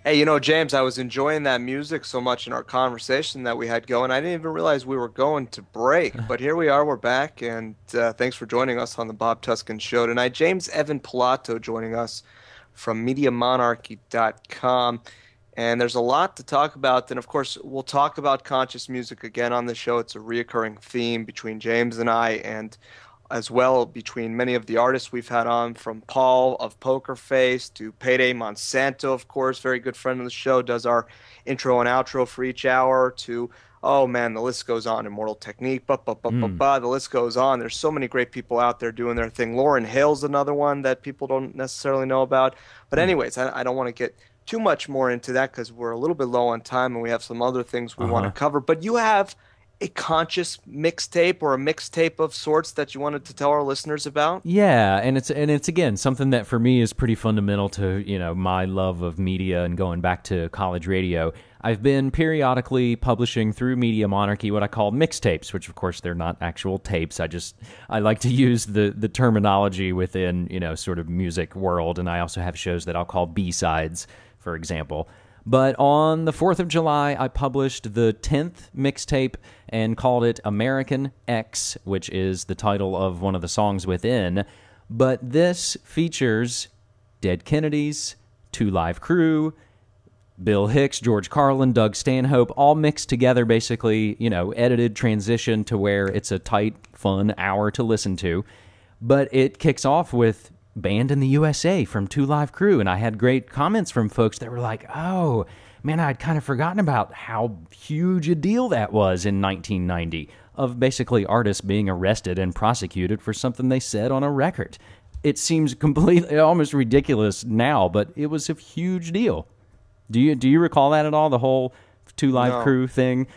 Hey, James, I was enjoying that music so much in our conversation that we had going. I didn't even realize we were going to break, but here we are, we're back, and thanks for joining us on the Bob Tuskin Show tonight. James Evan Pilato joining us from MediaMonarchy.com. And there's a lot to talk about. And of course, we'll talk about conscious music again on the show. It's a reoccurring theme between James and I, and as well between many of the artists we've had on, from Paul of Poker Face to Payday Monsanto, of course, very good friend of the show, does our intro and outro for each hour, to, oh man, the list goes on. Immortal Technique, Mm. the list goes on. There's so many great people out there doing their thing. Lauren Hill's another one that people don't necessarily know about. But Hmm. anyways, I don't want to get too much more into that because we're a little bit low on time and we have some other things we want to Uh-huh. cover. But you have a conscious mixtape or a mixtape of sorts that you wanted to tell our listeners about? Yeah, and it's again something that for me is pretty fundamental to, my love of media and going back to college radio. I've been periodically publishing through Media Monarchy what I call mixtapes, which of course they're not actual tapes. I like to use the terminology within, sort of music world, and I also have shows that I'll call B-sides, for example. But on the 4th of July, I published the 10th mixtape and called it American X, which is the title of one of the songs within. But this features Dead Kennedys, Two Live Crew, Bill Hicks, George Carlin, Doug Stanhope, all mixed together, basically, edited transition to where it's a tight, fun hour to listen to. But it kicks off with Banned in the USA from Two Live Crew, and I had great comments from folks that were like, oh, man, I'd kind of forgotten about how huge a deal that was in 1990, of basically artists being arrested and prosecuted for something they said on a record. It seems completely, almost ridiculous now, but it was a huge deal. Do you recall that at all? The whole Two Live No. Crew thing.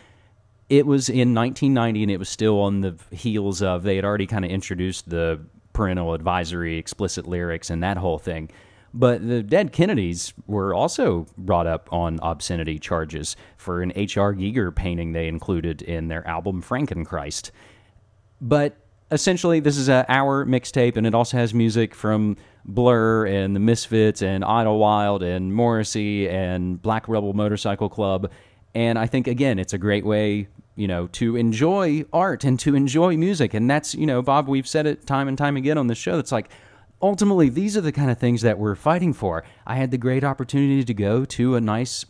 It was in 1990, and it was still on the heels of, they had already kind of introduced the parental advisory, explicit lyrics, and that whole thing. But the Dead Kennedys were also brought up on obscenity charges for an H.R. Giger painting they included in their album Frankenchrist. But essentially, this is an hour mixtape, and it also has music from Blur and the Misfits and Idlewild and Morrissey and Black Rebel Motorcycle Club. And I think, again, it's a great way, to enjoy art and to enjoy music. And that's, Bob, we've said it time and time again on the show. It's like, ultimately, these are the kind of things that we're fighting for. I had the great opportunity to go to a nice,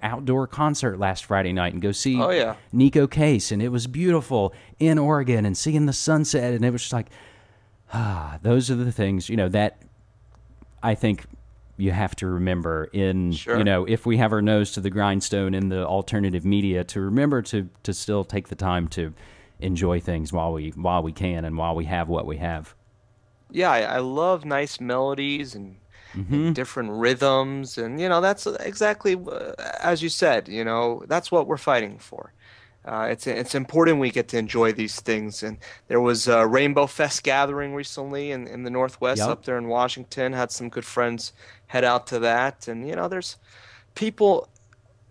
outdoor concert last Friday night and go see Oh, yeah. Nico Case, and it was beautiful in Oregon and seeing the sunset, and it was just like, those are the things, that I think you have to remember in, Sure. if we have our nose to the grindstone in the alternative media, to remember to still take the time to enjoy things while we can and while we have what we have. Yeah, I love nice melodies and Hmm. different rhythms. And, that's exactly as you said, that's what we're fighting for. It's important we get to enjoy these things. And there was a Rainbow Fest gathering recently in the Northwest Yep. up there in Washington. Had some good friends head out to that. And, there's people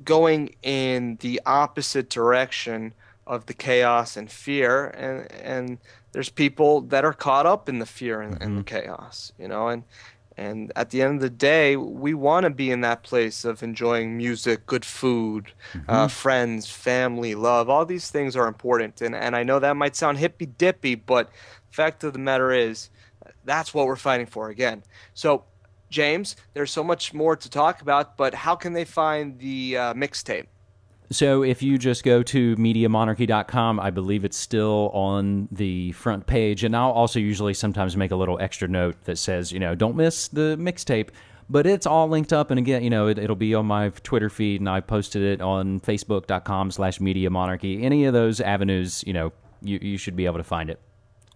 going in the opposite direction of the chaos and fear, and there's people that are caught up in the fear and Hmm. the chaos, and at the end of the day, we want to be in that place of enjoying music, good food, Hmm. friends, family, love. All these things are important, and I know that might sound hippy dippy, but fact of the matter is, that's what we're fighting for again. So, James, there's so much more to talk about, but how can they find the mixtape? So if you just go to MediaMonarchy.com, I believe it's still on the front page. And I'll also usually sometimes make a little extra note that says, don't miss the mixtape. But it's all linked up. And again, it'll be on my Twitter feed, and I posted it on Facebook.com/MediaMonarchy. Any of those avenues, you should be able to find it.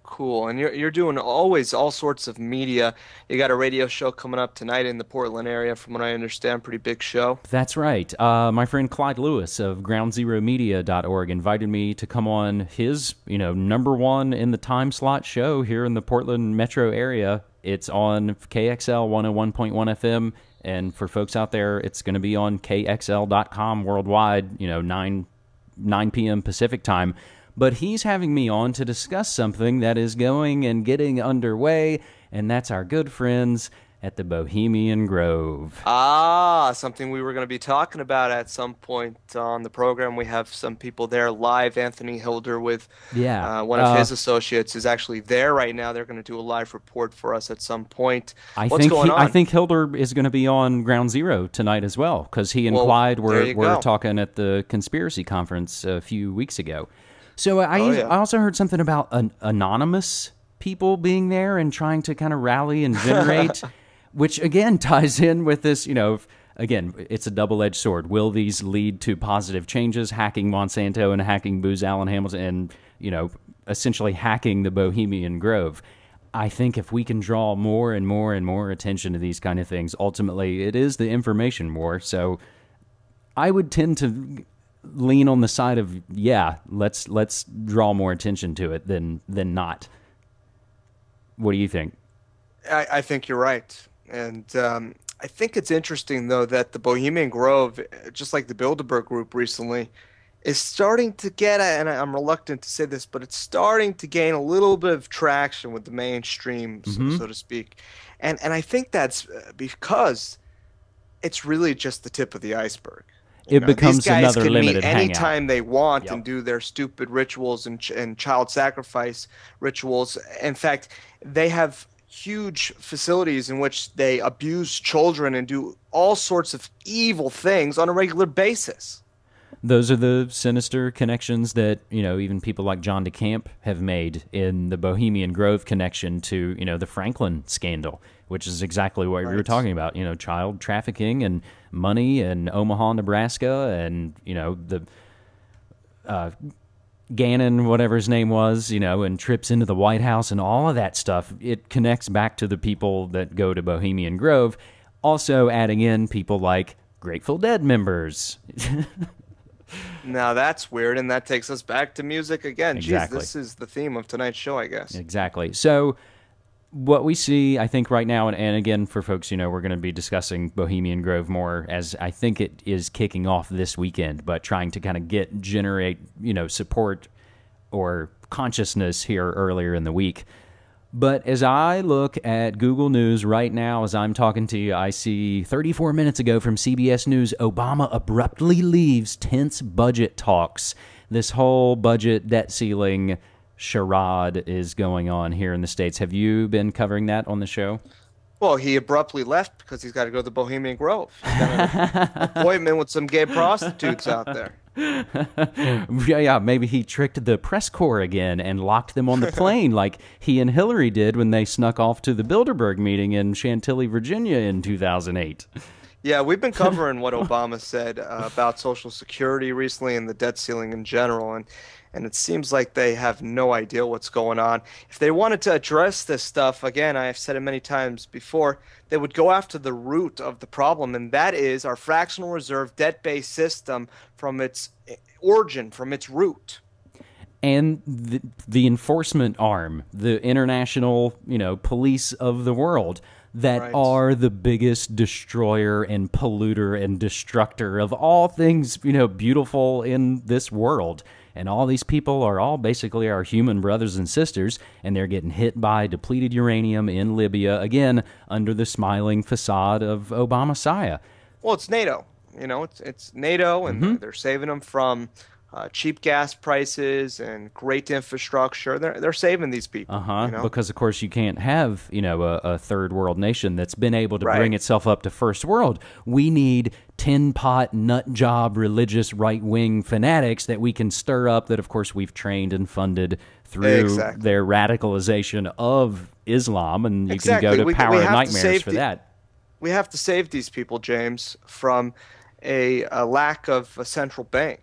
Cool. And you're doing always all sorts of media. You got a radio show coming up tonight in the Portland area, from what I understand, pretty big show. That's right. My friend Clyde Lewis of GroundZeroMedia.org invited me to come on his, number one in the time slot show here in the Portland metro area. It's on KXL 101.1 FM. And for folks out there, it's going to be on KXL.com worldwide, 9 p.m. Pacific time. But he's having me on to discuss something that is going and getting underway, and that's our good friends at the Bohemian Grove. Ah, something we were going to be talking about at some point on the program. We have some people there live. Anthony Hilder with Yeah. one of his associates is actually there right now. They're going to do a live report for us at some point. What's going I on? think Hilder is going to be on Ground Zero tonight as well, because he and Well, Clyde there you were go. talking at the conspiracy conference a few weeks ago. So Oh, yeah. I also heard something about anonymous people being there and trying to kind of rally and generate, which again ties in with this. Again, it's a double-edged sword. Will these lead to positive changes? Hacking Monsanto and hacking Booz Allen Hamilton, and essentially hacking the Bohemian Grove. I think if we can draw more and more and more attention to these kind of things, ultimately it is the information war. So I would tend to lean on the side of, yeah, let's draw more attention to it than not. What do you think? I think you're right. And I think it's interesting, though, that the Bohemian Grove, just like the Bilderberg Group recently, is starting to get, and I'm reluctant to say this, but it's starting to gain a little bit of traction with the mainstream, so to speak. And I think that's because it's really just the tip of the iceberg. It These becomes guys another can meet limited hangout. anytime they want and Yep. do their stupid rituals and child sacrifice rituals. In fact, they have huge facilities in which they abuse children and do all sorts of evil things on a regular basis. Those are the sinister connections that, even people like John DeCamp have made in the Bohemian Grove connection to, the Franklin scandal, which is exactly what we were Right. talking about, child trafficking and money in Omaha, Nebraska, and, the Gannon, whatever his name was, and trips into the White House and all of that stuff. It connects back to the people that go to Bohemian Grove, also adding in people like Grateful Dead members. Now that's weird, and that takes us back to music again. Geez, Exactly. this is the theme of tonight's show, I guess. Exactly. So what we see, I think, right now, and again, for folks, we're going to be discussing Bohemian Grove more as I think it is kicking off this weekend, but trying to kind of generate, support or consciousness here earlier in the week. But as I look at Google News right now, as I'm talking to you, I see 34 minutes ago from CBS News, Obama abruptly leaves tense budget talks. This whole budget debt ceiling charade is going on here in the States. Have you been covering that on the show? Well, he abruptly left because he's got to go to the Bohemian Grove. He's got an appointment with some gay prostitutes out there. Yeah, maybe he tricked the press corps again and locked them on the plane like he and Hillary did when they snuck off to the Bilderberg meeting in Chantilly, Virginia in 2008. Yeah, we've been covering what Obama said about Social Security recently and the debt ceiling in general, and it seems like they have no idea what's going on. If they wanted to address this stuff, again, I have said it many times before, they would go after the root of the problem, and that is our fractional reserve debt-based system from its origin, from its root. And the enforcement arm, the international, police of the world that Right. are the biggest destroyer and polluter and destructor of all things, beautiful in this world. And all these people are all basically our human brothers and sisters, and they're getting hit by depleted uranium in Libya, again, under the smiling facade of Obama-Sia. Well, it's NATO. It's NATO, and they're saving them from cheap gas prices and great infrastructure. They're saving these people. Because, of course, you can't have, a third world nation that's been able to Right. bring itself up to first world. We need tin pot, nut job, religious right-wing fanatics that we can stir up that, of course, we've trained and funded through Exactly. their radicalization of Islam, and you Exactly. can go to We Power of have to Nightmares save for the- that. We have to save these people, James, from a lack of a central bank.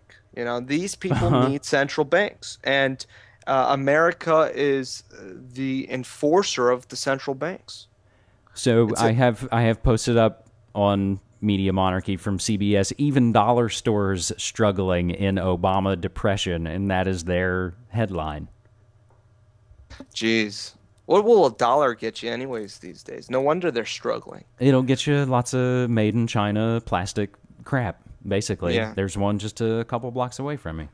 These people need central banks, and America is the enforcer of the central banks. So I have posted up on Media Monarchy from CBS, even dollar stores struggling in Obama depression, and that is their headline. Jeez. What will a dollar get you anyways these days? No wonder they're struggling. It'll get you lots of made in China plastic crap, basically. Yeah. There's one just a couple blocks away from me.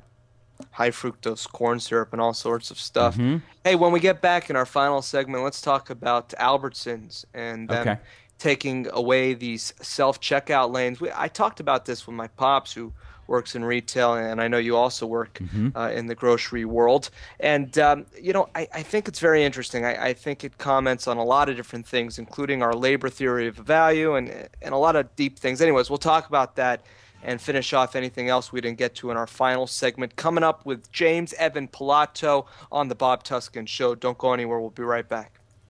High fructose corn syrup and all sorts of stuff. Hey, when we get back in our final segment, let's talk about Albertsons and them Okay. taking away these self-checkout lanes. I talked about this with my pops, who works in retail, and I know you also work Hmm. in the grocery world. And I think it's very interesting. I think it comments on a lot of different things, including our labor theory of value and a lot of deep things. Anyways, we'll talk about that and finish off anything else we didn't get to in our final segment. Coming up with James Evan Pilato on the Bob Tuskin Show. Don't go anywhere. We'll be right back.